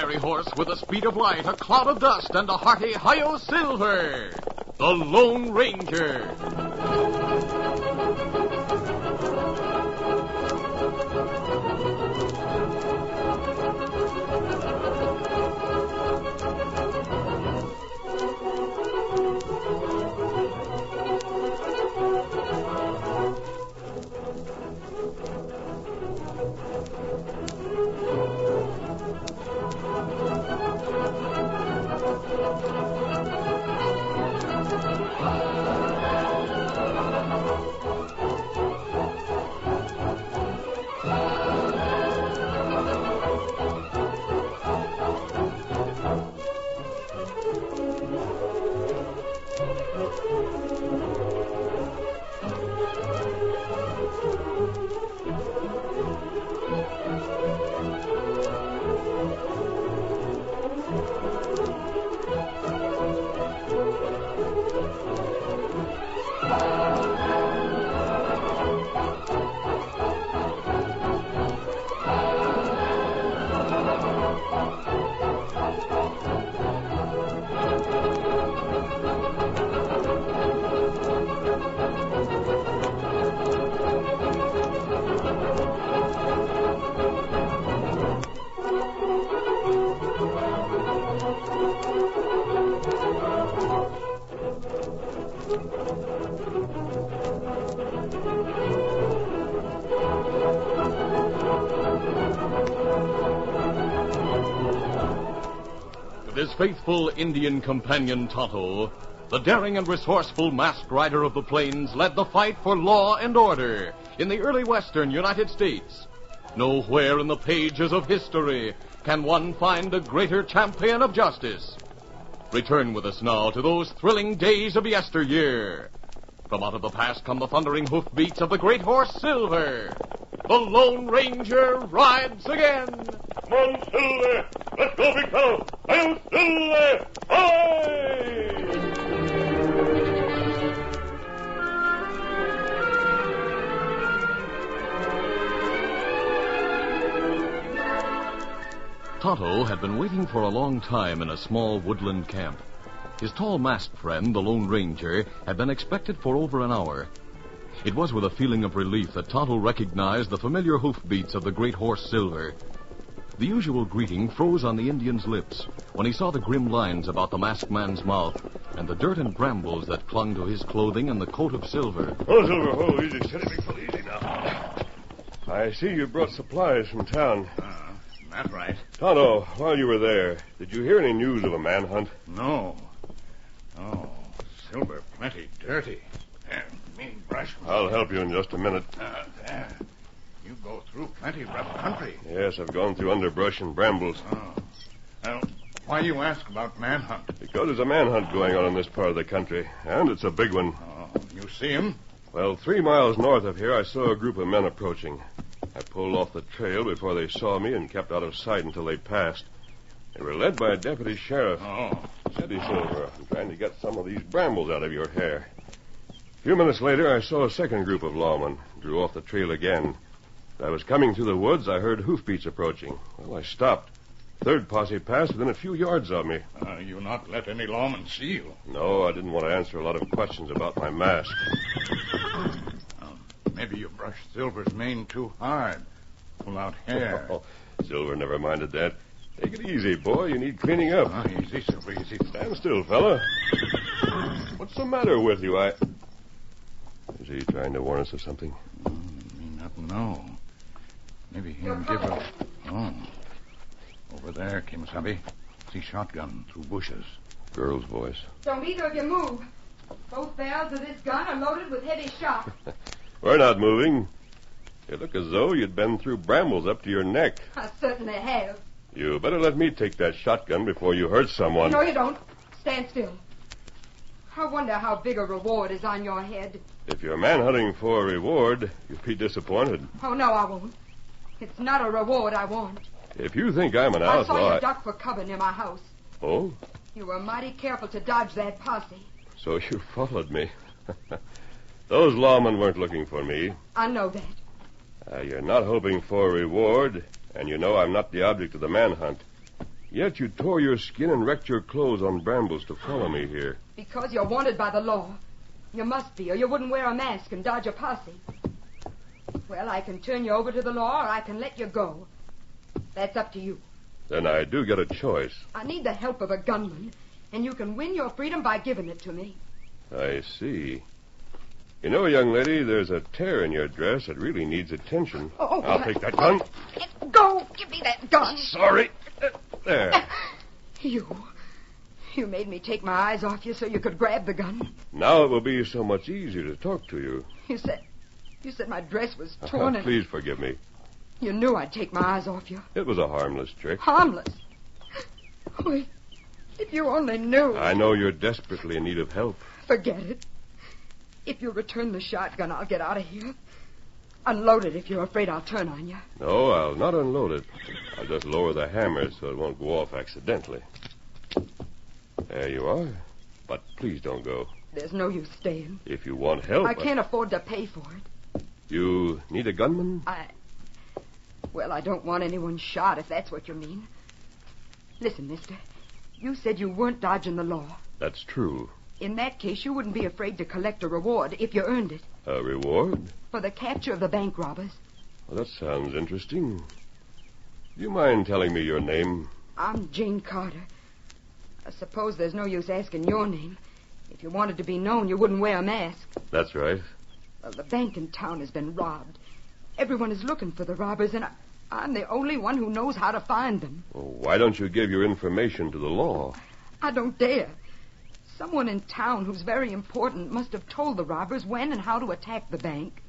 fiery horse with the speed of light, a cloud of dust, and a hearty hi-yo Silver, the Lone Ranger. With his faithful Indian companion Tonto, the daring and resourceful masked rider of the plains led the fight for law and order in the early western United States. Nowhere in the pages of history can one find a greater champion of justice. Return with us now to those thrilling days of yesteryear. From out of the past come the thundering hoofbeats of the great horse Silver. The Lone Ranger rides again. Come on, Silver! Let's go, big fellow! Hail, Silver! Hi! Tonto had been waiting for a long time in a small woodland camp. His tall masked friend, the Lone Ranger, had been expected for over an hour. It was with a feeling of relief that Tonto recognized the familiar hoofbeats of the great horse Silver. The usual greeting froze on the Indian's lips when he saw the grim lines about the masked man's mouth and the dirt and brambles that clung to his clothing and the coat of Silver. Oh, Silver, oh, easy, steady, big fellow, easy now. I see you brought supplies from town. That's right. Tonto, while you were there, did you hear any news of a manhunt? No. Oh, Silver plenty dirty. Me brush. I'll help you in just a minute. There. You go through plenty rough country. Yes, I've gone through underbrush and brambles. Oh. Well, why you ask about manhunt? Because there's a manhunt going on in this part of the country, and it's a big one. Oh, you see him? Well, 3 miles north of here, I saw a group of men approaching. I pulled off the trail before they saw me and kept out of sight until they passed. They were led by a deputy sheriff. Oh. Steady, Silver. I'm trying to get some of these brambles out of your hair. A few minutes later, I saw a second group of lawmen. Drew off the trail again. As I was coming through the woods, I heard hoofbeats approaching. Well, I stopped. Third posse passed within a few yards of me. You not let any lawman see you? No, I didn't want to answer a lot of questions about my mask. Maybe you brushed Silver's mane too hard. Pull out hair. Oh, Silver never minded that. Take it easy, boy. You need cleaning up. Easy, Silver, easy. Stand still, fella. What's the matter with you? Is he trying to warn us of something? Me not know. Maybe he'll give a... Oh. Over there, Kimasabi. See shotgun through bushes. Girl's voice. Don't either of you move. Both barrels of this gun are loaded with heavy shot. We're not moving. You look as though you'd been through brambles up to your neck. I certainly have. You better let me take that shotgun before you hurt someone. No, you don't. Stand still. I wonder how big a reward is on your head. If you're manhunting for a reward, you'll be disappointed. Oh, no, I won't. It's not a reward I want. If you think I'm an I outlaw... saw you duck for cover near my house. Oh? You were mighty careful to dodge that posse. So you followed me. Those lawmen weren't looking for me. I know that. You're not hoping for a reward, and you know I'm not the object of the manhunt. Yet you tore your skin and wrecked your clothes on brambles to follow me here. Because you're wanted by the law. You must be, or you wouldn't wear a mask and dodge a posse. Well, I can turn you over to the law, or I can let you go. That's up to you. Then I do get a choice. I need the help of a gunman, and you can win your freedom by giving it to me. I see. You know, young lady, there's a tear in your dress that really needs attention. Oh, I'll take that gun. Go! Give me that gun! Sorry. There. You made me take my eyes off you so you could grab the gun. Now it will be so much easier to talk to you. You said my dress was torn and... Please forgive me. You knew I'd take my eyes off you. It was a harmless trick. Harmless? Oh, if you only knew. I know you're desperately in need of help. Forget it. If you'll return the shotgun, I'll get out of here. Unload it if you're afraid I'll turn on you. No, I'll not unload it. I'll just lower the hammer so it won't go off accidentally. There you are. But please don't go. There's no use staying. If you want help... I can't afford to pay for it. You need a gunman? Well, I don't want anyone shot, if that's what you mean. Listen, mister. You said you weren't dodging the law. That's true. In that case, you wouldn't be afraid to collect a reward if you earned it. A reward? For the capture of the bank robbers. Well, that sounds interesting. Do you mind telling me your name? I'm Jane Carter. I suppose there's no use asking your name. If you wanted to be known, you wouldn't wear a mask. That's right. Well, the bank in town has been robbed. Everyone is looking for the robbers, and I'm the only one who knows how to find them. Well, why don't you give your information to the law? I don't dare. Someone in town who's very important must have told the robbers when and how to attack the bank.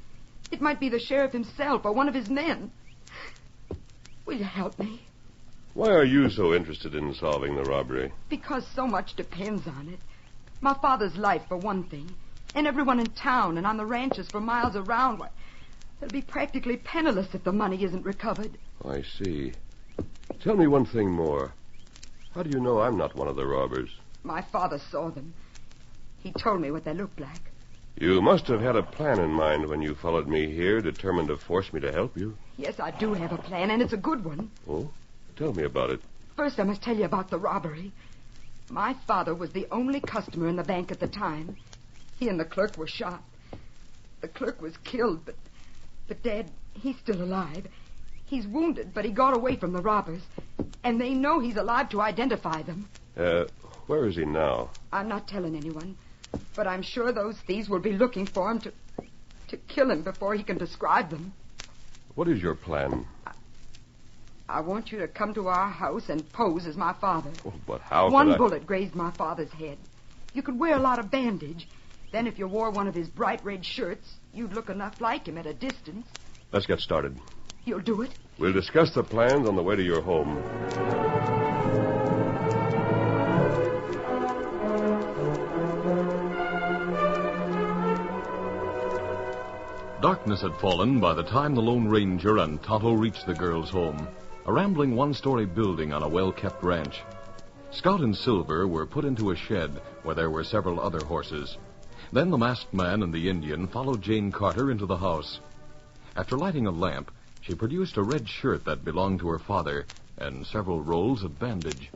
It might be the sheriff himself or one of his men. Will you help me? Why are you so interested in solving the robbery? Because so much depends on it. My father's life, for one thing. And everyone in town and on the ranches for miles around. Why, they'll be practically penniless if the money isn't recovered. Oh, I see. Tell me one thing more. How do you know I'm not one of the robbers? My father saw them. He told me what they looked like. You must have had a plan in mind when you followed me here, determined to force me to help you. Yes, I do have a plan, and it's a good one. Oh? Tell me about it. First, I must tell you about the robbery. My father was the only customer in the bank at the time. He and the clerk were shot. The clerk was killed, but Dad, he's still alive. He's wounded, but he got away from the robbers. And they know he's alive to identify them. Where is he now? I'm not telling anyone. But I'm sure those thieves will be looking for him to kill him before he can describe them. What is your plan? I want you to come to our house and pose as my father. Oh, but how One bullet grazed my father's head. You could wear a lot of bandage. Then if you wore one of his bright red shirts, you'd look enough like him at a distance. Let's get started. You'll do it? We'll discuss the plans on the way to your home. Darkness had fallen by the time the Lone Ranger and Tonto reached the girl's home, a rambling one-story building on a well-kept ranch. Scout and Silver were put into a shed where there were several other horses. Then the masked man and the Indian followed Jane Carter into the house. After lighting a lamp, she produced a red shirt that belonged to her father and several rolls of bandage.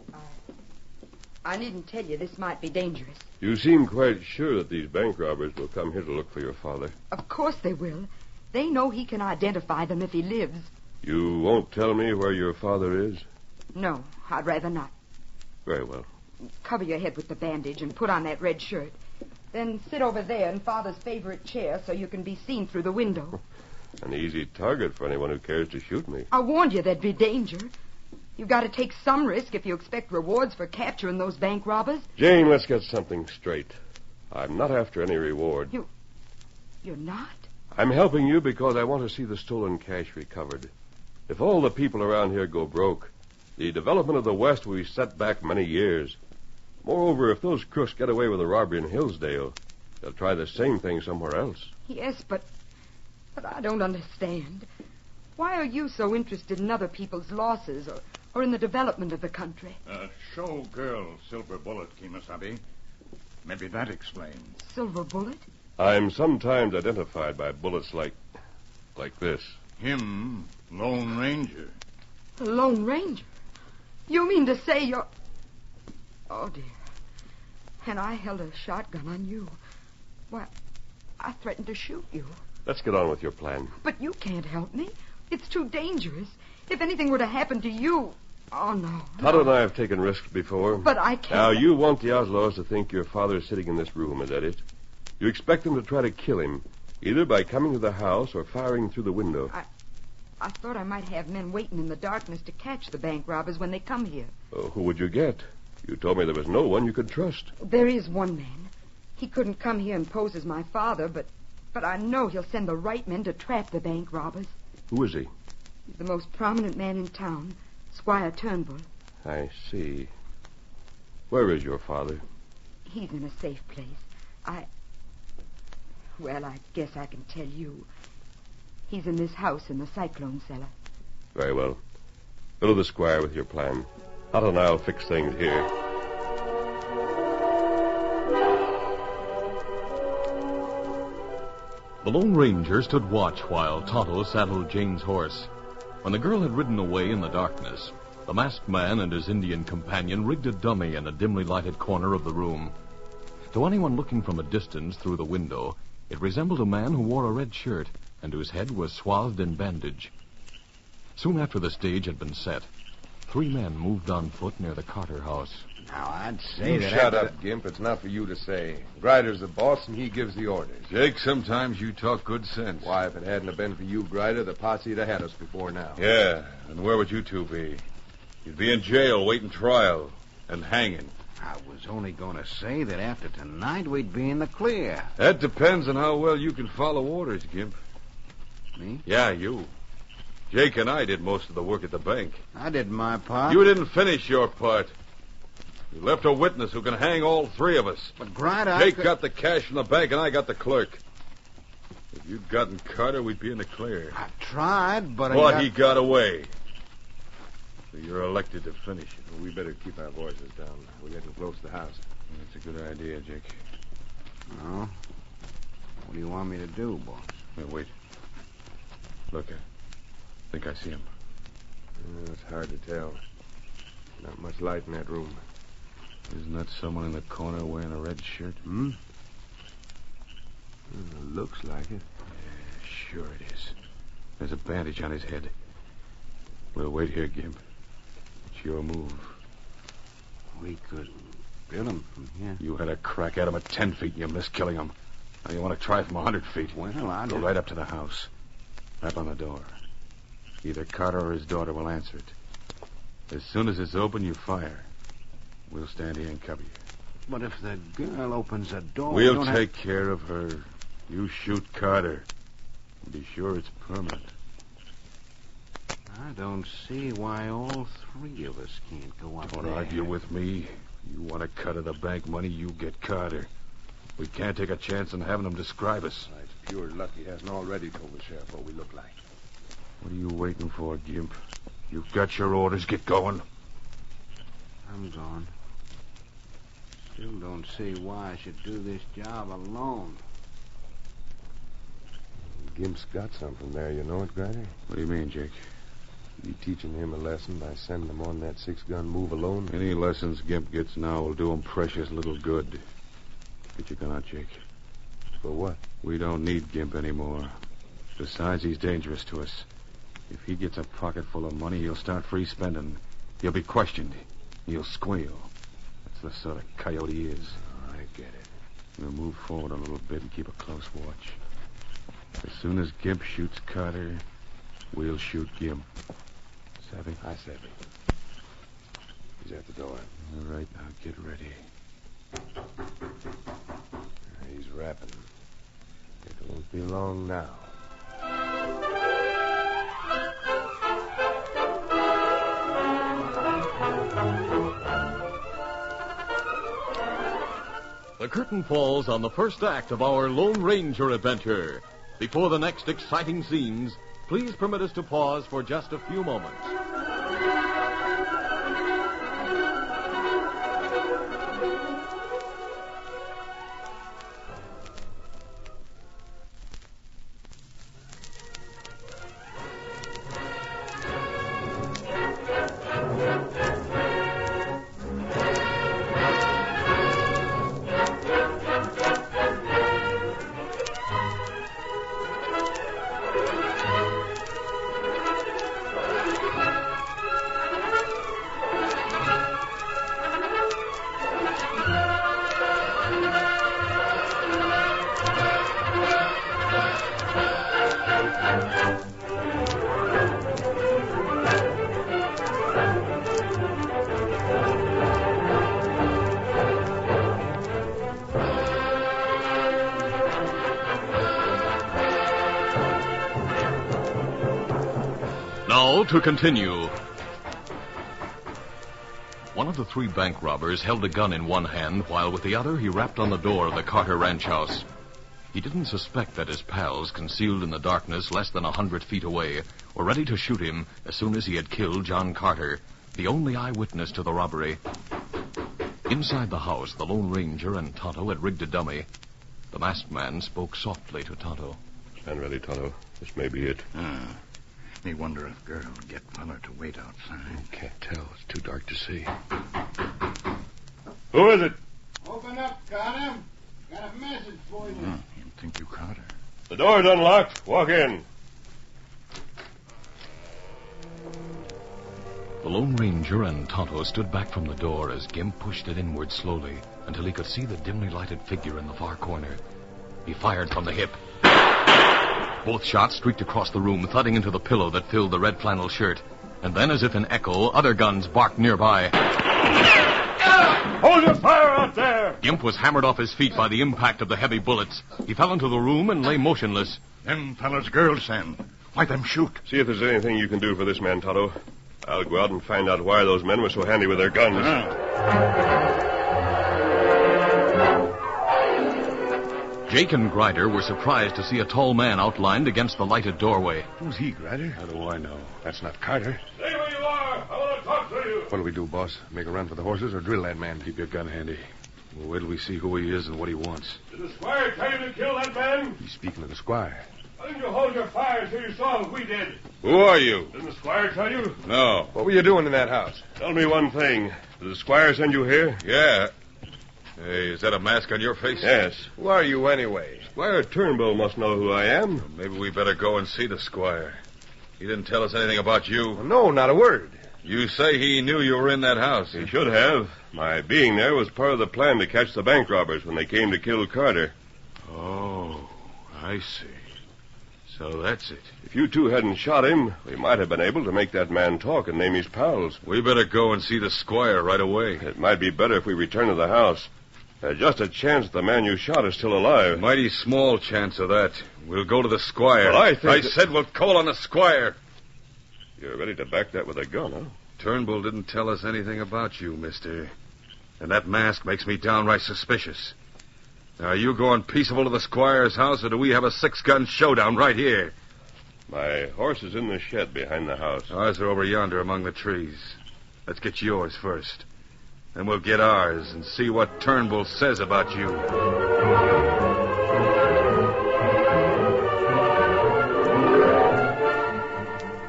I needn't tell you this might be dangerous. You seem quite sure that these bank robbers will come here to look for your father. Of course they will. They know he can identify them if he lives. You won't tell me where your father is? No, I'd rather not. Very well. Cover your head with the bandage and put on that red shirt. Then sit over there in Father's favorite chair so you can be seen through the window. An easy target for anyone who cares to shoot me. I warned you there'd be danger. You've got to take some risk if you expect rewards for capturing those bank robbers. Jane, let's get something straight. I'm not after any reward. You're not? I'm helping you because I want to see the stolen cash recovered. If all the people around here go broke, the development of the West will be set back many years. Moreover, if those crooks get away with a robbery in Hillsdale, they'll try the same thing somewhere else. Yes, but I don't understand. Why are you so interested in other people's losses or in the development of the country? Show girl Silver Bullet, Kemosabe. Maybe that explains. Silver Bullet? I'm sometimes identified by bullets like this. Him, Lone Ranger. The Lone Ranger? You mean to say you're... Oh, dear. And I held a shotgun on you. Why, I threatened to shoot you. Let's get on with your plan. But you can't help me. It's too dangerous. If anything were to happen to you... Oh, no. Tonto and I have taken risks before. But I can't... Now, you want the outlaws to think your father is sitting in this room, is that it? You expect them to try to kill him, either by coming to the house or firing through the window. I thought I might have men waiting in the darkness to catch the bank robbers when they come here. Who would you get? You told me there was no one you could trust. There is one man. He couldn't come here and pose as my father, but I know he'll send the right men to trap the bank robbers. Who is he? He's the most prominent man in town, Squire Turnbull. I see. Where is your father? He's in a safe place. Well, I guess I can tell you. He's in this house in the cyclone cellar. Very well. Go to the Squire with your plan. Tonto and I'll fix things here. The Lone Ranger stood watch while Tonto saddled Jane's horse. When the girl had ridden away in the darkness, the masked man and his Indian companion rigged a dummy in a dimly lighted corner of the room. To anyone looking from a distance through the window, it resembled a man who wore a red shirt and whose head was swathed in bandage. Soon after the stage had been set, 3 men moved on foot near the Carter house. Now, I'd say You that shut after up, Gimp. It's not for you to say. Grider's the boss, and he gives the orders. Jake, sometimes you talk good sense. Why, if it hadn't have been for you, Grider, the posse'd have had us before now. Yeah, and where would you two be? You'd be in jail waiting trial and hanging. I was only going to say that after tonight we'd be in the clear. That depends on how well you can follow orders, Gimp. Me? Yeah, you. Jake and I did most of the work at the bank. I did my part. You didn't finish your part. You left a witness who can hang all 3 of us. But Grider... Jake got the cash from the bank and I got the clerk. If you'd gotten Carter, we'd be in the clear. I tried, but But he got away. So you're elected to finish it. Well, we better keep our voices down. We're getting close to the house. That's a good idea, Jake. Oh? What do you want me to do, boss? Hey, wait. Look, I think I see him. It's hard to tell. Not much light in that room. Isn't that someone in the corner wearing a red shirt? Looks like it. Yeah, sure it is. There's a bandage on his head. We'll wait here, Gimp. It's your move. We could kill him from here. You had a crack at him at 10 feet and you missed killing him. Now you want to try from 100 feet. Well, Go right up to the house. Rap on the door. Either Carter or his daughter will answer it. As soon as it's open, you fire. We'll stand here and cover you. But if the girl opens the door... We'll take care of her. You shoot Carter. Be sure it's permanent. I don't see why all 3 of us can't go up Don't there. argue with me. You want a cut of the bank money, you get Carter. We can't take a chance on having him describe us. It's pure luck he hasn't already told the sheriff what we look like. What are you waiting for, Gimp? You've got your orders. Get going. I'm gone. Still don't see why I should do this job alone. Gimp's got something there, you know it, Grider? What do you mean, Jake? You teaching him a lesson by sending him on that 6-gun move alone? Any lessons Gimp gets now will do him precious little good. Get your gun out, Jake. For what? We don't need Gimp anymore. Besides, he's dangerous to us. If he gets a pocket full of money, he'll start free spending. He'll be questioned. He'll squeal. That's the sort of coyote he is. Oh, I get it. We'll move forward a little bit and keep a close watch. As soon as Gimp shoots Carter, we'll shoot Gimp. Savvy? I savvy. He's at the door. All right, now get ready. He's rapping. It won't be long now. The curtain falls on the first act of our Lone Ranger adventure. Before the next exciting scenes, please permit us to pause for just a few moments. to continue. One of the three bank robbers held a gun in one hand, while with the other he rapped on the door of the Carter ranch house. He didn't suspect that his pals, concealed in the darkness less than 100 feet away, were ready to shoot him as soon as he had killed John Carter, the only eyewitness to the robbery. Inside the house, the Lone Ranger and Tonto had rigged a dummy. The masked man spoke softly to Tonto. Stand ready, Tonto. This may be it. Me wonder if girl will get feller to wait outside. Can't tell. It's too dark to see. Who is it? Open up, Carter. Got a message for you. You think you caught her? The door's unlocked. Walk in. The Lone Ranger and Tonto stood back from the door as Gimp pushed it inward slowly until he could see the dimly lighted figure in the far corner. He fired from the hip. Both shots streaked across the room, thudding into the pillow that filled the red flannel shirt. And then, as if in echo, other guns barked nearby. Hold your fire out there! Gimp was hammered off his feet by the impact of the heavy bullets. He fell into the room and lay motionless. Them fellas girls send. Why them shoot? See if there's anything you can do for this man, Tonto. I'll go out and find out why those men were so handy with their guns. Jake and Grider were surprised to see a tall man outlined against the lighted doorway. Who's he, Grider? How do I know? That's not Carter. Stay where you are. I want to talk to you. What'll we do, boss? Make a run for the horses or drill that man? Keep your gun handy. We'll wait till we see who he is and what he wants. Did the squire tell you to kill that man? He's speaking of the squire. Why didn't you hold your fire until you saw what we did? Who are you? Didn't the squire tell you? No. What were you doing in that house? Tell me one thing. Did the squire send you here? Yeah. Hey, is that a mask on your face? Yes. Who are you anyway? Squire Turnbull must know who I am. Maybe we better go and see the squire. He didn't tell us anything about you. Well, no, not a word. You say he knew you were in that house. He should have. My being there was part of the plan to catch the bank robbers when they came to kill Carter. Oh, I see. So that's it. If you two hadn't shot him, we might have been able to make that man talk and name his pals. We better go and see the squire right away. It might be better if we return to the house. There's just a chance the man you shot is still alive. Mighty small chance of that. We'll go to the squire. Well, I said we'll call on the squire. You're ready to back that with a gun, huh? Turnbull didn't tell us anything about you, mister. And that mask makes me downright suspicious. Now, are you going peaceable to the squire's house, or do we have a 6-gun showdown right here? My horse is in the shed behind the house. Ours are over yonder among the trees. Let's get yours first. Then we'll get ours and see what Turnbull says about you.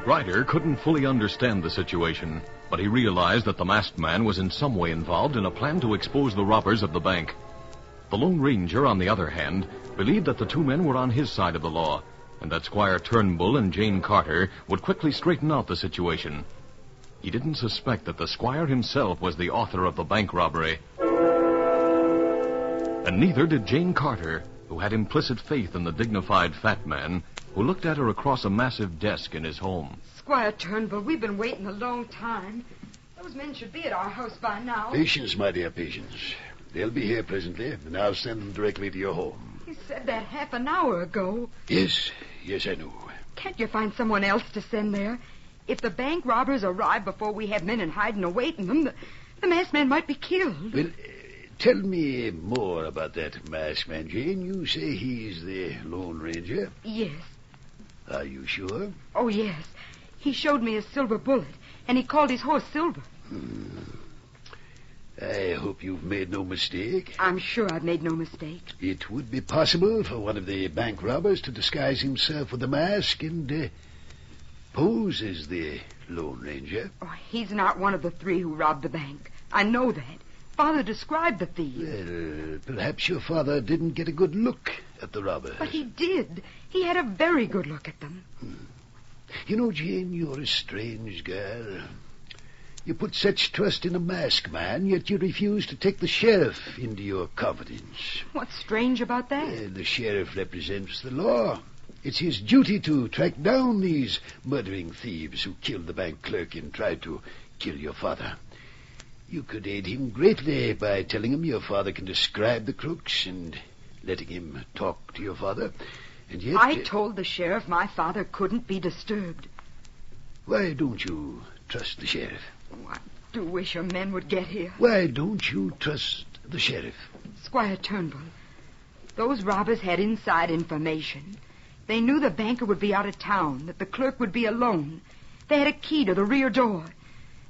Grider couldn't fully understand the situation, but he realized that the masked man was in some way involved in a plan to expose the robbers of the bank. The Lone Ranger, on the other hand, believed that the two men were on his side of the law, and that Squire Turnbull and Jane Carter would quickly straighten out the situation. He didn't suspect that the squire himself was the author of the bank robbery. And neither did Jane Carter, who had implicit faith in the dignified fat man who looked at her across a massive desk in his home. Squire Turnbull, we've been waiting a long time. Those men should be at our house by now. Patience, my dear, patience. They'll be here presently, and I'll send them directly to your home. You said that half an hour ago. Yes, I know. Can't you find someone else to send there? If the bank robbers arrive before we have men in hiding awaiting them, the masked man might be killed. Well, tell me more about that masked man, Jane. You say he's the Lone Ranger? Yes. Are you sure? Oh, yes. He showed me a silver bullet, and he called his horse Silver. I hope you've made no mistake. I'm sure I've made no mistake. It would be possible for one of the bank robbers to disguise himself with a mask and pose as the Lone Ranger. Oh, he's not one of the three who robbed the bank. I know that. Father described the thieves. Well, perhaps your father didn't get a good look at the robbers. But he did. He had a very good look at them. You know, Jane, you're a strange girl. You put such trust in a masked man, yet you refuse to take the sheriff into your confidence. What's strange about that? The sheriff represents the law. It's his duty to track down these murdering thieves who killed the bank clerk and tried to kill your father. You could aid him greatly by telling him your father can describe the crooks and letting him talk to your father. And yet... I told the sheriff my father couldn't be disturbed. Why don't you trust the sheriff? Oh, I do wish your men would get here. Why don't you trust the sheriff? Squire Turnbull, those robbers had inside information. They knew the banker would be out of town, that the clerk would be alone. They had a key to the rear door.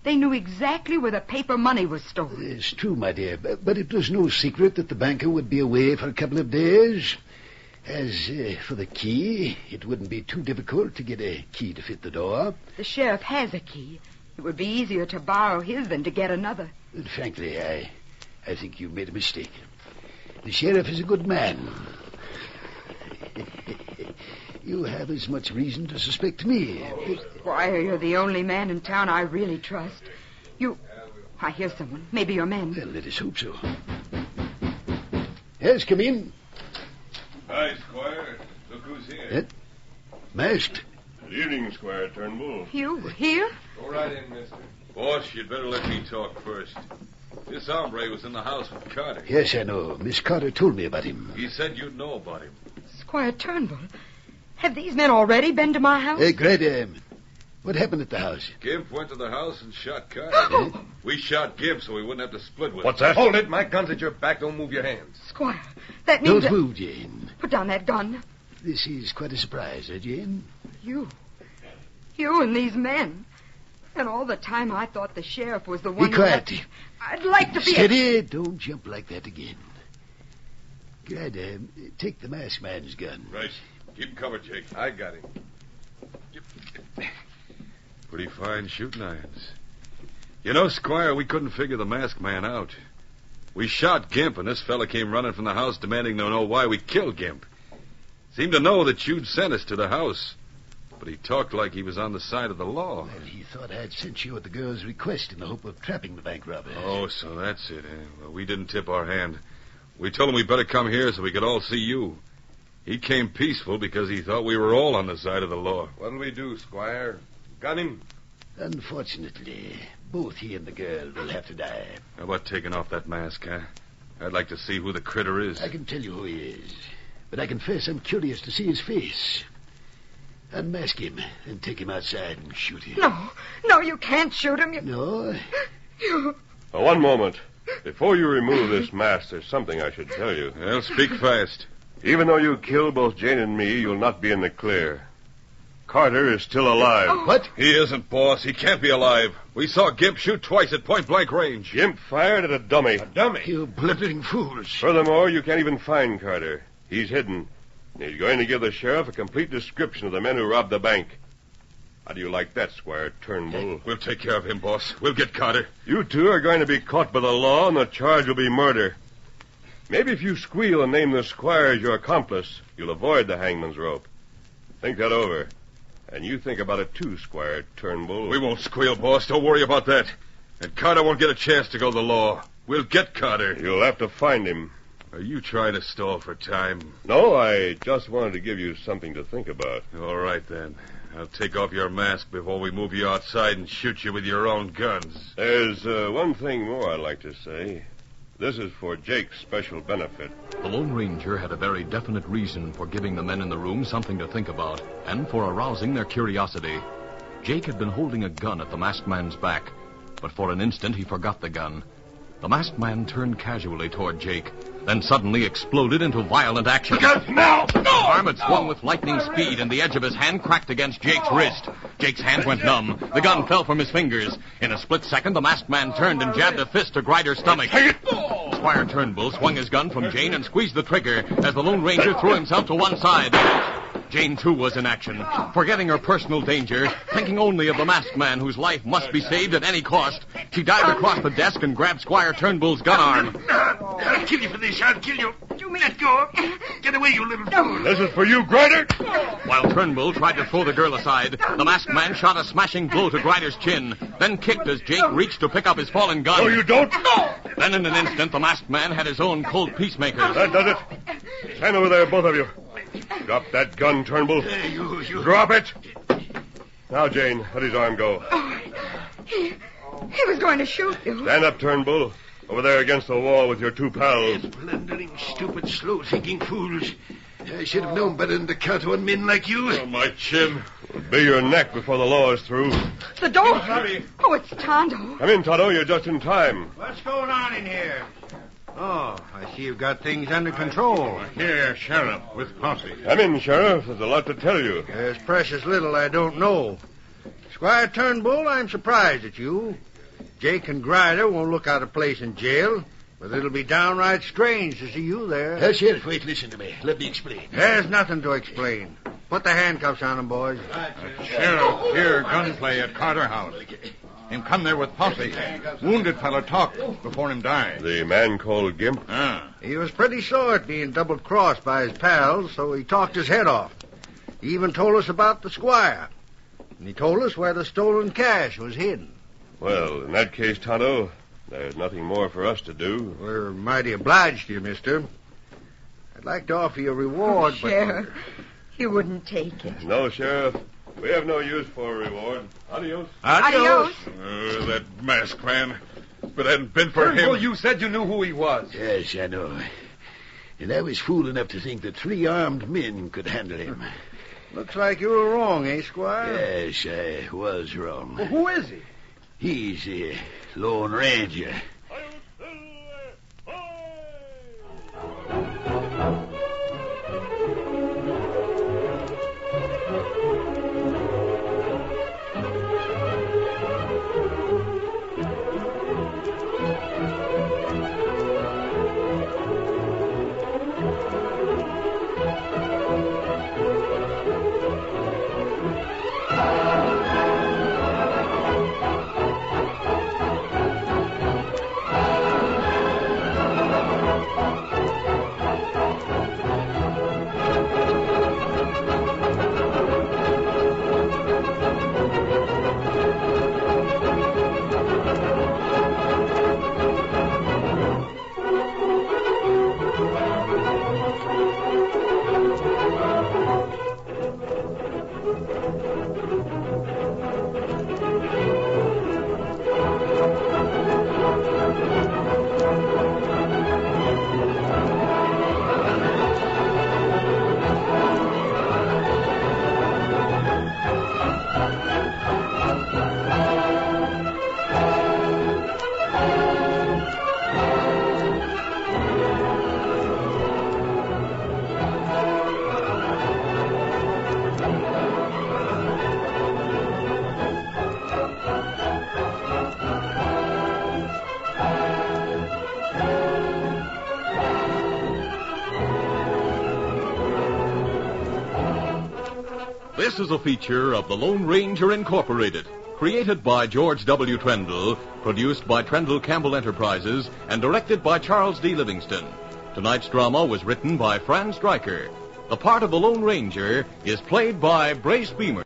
They knew exactly where the paper money was stored. It's true, my dear, but it was no secret that the banker would be away for a couple of days. As for the key, it wouldn't be too difficult to get a key to fit the door. The sheriff has a key. It would be easier to borrow his than to get another. And frankly, I think you've made a mistake. The sheriff is a good man. You have as much reason to suspect me. Squire, you're the only man in town I really trust. I hear someone. Maybe your men. Well, let us hope so. Yes, come in. Hi, Squire. Look who's here. Masked. Good evening, Squire Turnbull. You here? Go right in, mister. Boss, you'd better let me talk first. This hombre was in the house with Carter. Yes, I know. Miss Carter told me about him. He said you'd know about him. Squire Turnbull, have these men already been to my house? Greta, what happened at the house? Gimp went to the house and shot Carter. We shot Gimp so we wouldn't have to split with him. What's that? Hold it. My gun's at your back. Don't move your hands. Squire, that means... Don't move, Jane. Put down that gun. This is quite a surprise, Jane? You and these men. And all the time I thought the sheriff was the one... Be quiet. I'd like to be... Steady. Don't jump like that again. Good. Take the masked man's gun. Right. Keep him covered, Jake. I got him. Pretty fine shooting irons. You know, Squire, we couldn't figure the masked man out. We shot Gimp, and this fella came running from the house demanding to know why we killed Gimp. Seemed to know that you'd sent us to the house. But he talked like he was on the side of the law. Well, he thought I'd sent you at the girl's request in the hope of trapping the bank robbers. Oh, so that's it, eh? Well, we didn't tip our hand. We told him we'd better come here so we could all see you. He came peaceful because he thought we were all on the side of the law. What'll we do, Squire? Gun him? Unfortunately, both he and the girl will have to die. How about taking off that mask, huh? I'd like to see who the critter is. I can tell you who he is, but I confess I'm curious to see his face. Unmask him and take him outside and shoot him. No, you can't shoot him. No? One moment. Before you remove this mask, there's something I should tell you. Well, speak fast. Even though you killed both Jane and me, you'll not be in the clear. Carter is still alive. Oh. What? He isn't, boss. He can't be alive. We saw Gimp shoot twice at point-blank range. Gimp fired at a dummy. A dummy. You blithering fools. Furthermore, you can't even find Carter. He's hidden. He's going to give the sheriff a complete description of the men who robbed the bank. How do you like that, Squire Turnbull? We'll take care of him, boss. We'll get Carter. You two are going to be caught by the law, and the charge will be murder. Maybe if you squeal and name the squire as your accomplice, you'll avoid the hangman's rope. Think that over. And you think about it too, Squire Turnbull. We won't squeal, boss. Don't worry about that. And Carter won't get a chance to go to the law. We'll get Carter. You'll have to find him. Are you trying to stall for time? No, I just wanted to give you something to think about. All right, then. I'll take off your mask before we move you outside and shoot you with your own guns. There's one thing more I'd like to say. This is for Jake's special benefit. The Lone Ranger had a very definite reason for giving the men in the room something to think about, and for arousing their curiosity. Jake had been holding a gun at the masked man's back, but for an instant he forgot the gun. The masked man turned casually toward Jake, then suddenly exploded into violent action. Now! His arm had swung with lightning speed, and the edge of his hand cracked against Jake's wrist. Jake's hand went numb. The gun fell from his fingers. In a split second, the masked man turned and jabbed a fist to Grider's stomach. Squire Turnbull swung his gun from Jane and squeezed the trigger as the Lone Ranger threw himself to one side. Jane, too, was in action, forgetting her personal danger, thinking only of the masked man whose life must be saved at any cost. She dived across the desk and grabbed Squire Turnbull's gun arm. I'll kill you for this. I'll kill you. Let go. Get away, you little fool. This is for you, Grider! While Turnbull tried to throw the girl aside, the masked man shot a smashing blow to Grider's chin, then kicked as Jake reached to pick up his fallen gun. No, you don't! Then in an instant, the masked man had his own cold peacemakers. That does it. Stand over there, both of you. Drop that gun, Turnbull. You. Drop it! Now, Jane, let his arm go. He was going to shoot you. Stand up, Turnbull. Over there against the wall with your two pals. Blundering, stupid, slow-thinking fools. I should have known better than to count on men like you. Oh, my chin. be your neck before the law is through. The door. Hurry. Oh, it's Tonto. Come in, Tonto. You're just in time. What's going on in here? Oh, I see you've got things under control. Here, Sheriff, with posse. Come in, Sheriff. There's a lot to tell you. There's precious little I don't know. Squire Turnbull, I'm surprised at you. Jake and Grider won't look out of place in jail, but it'll be downright strange to see you there. Sheriff, wait, listen to me. Let me explain. There's nothing to explain. Put the handcuffs on them, boys. Sheriff, here, gunplay at Carter House. Him come there with posse. Wounded fellow talked before him died. The man called Gimp? He was pretty sore at being double-crossed by his pals, so he talked his head off. He even told us about the Squire. And he told us where the stolen cash was hidden. Well, in that case, Tonto, there's nothing more for us to do. We're mighty obliged to you, mister. I'd like to offer you a reward, but... Sheriff, you wouldn't take it. No, Sheriff. We have no use for a reward. Adios. Adios. That masked man. If it hadn't been for him... you said you knew who he was. Yes, I know. And I was fool enough to think that 3 armed men could handle him. Looks like you were wrong, eh, Squire? Yes, I was wrong. Well, who is he? He's the Lone Ranger. This is a feature of the Lone Ranger Incorporated, created by George W. Trendle, produced by Trendle Campbell Enterprises, and directed by Charles D. Livingston. Tonight's drama was written by Fran Stryker. The part of the Lone Ranger is played by Brace Beamer.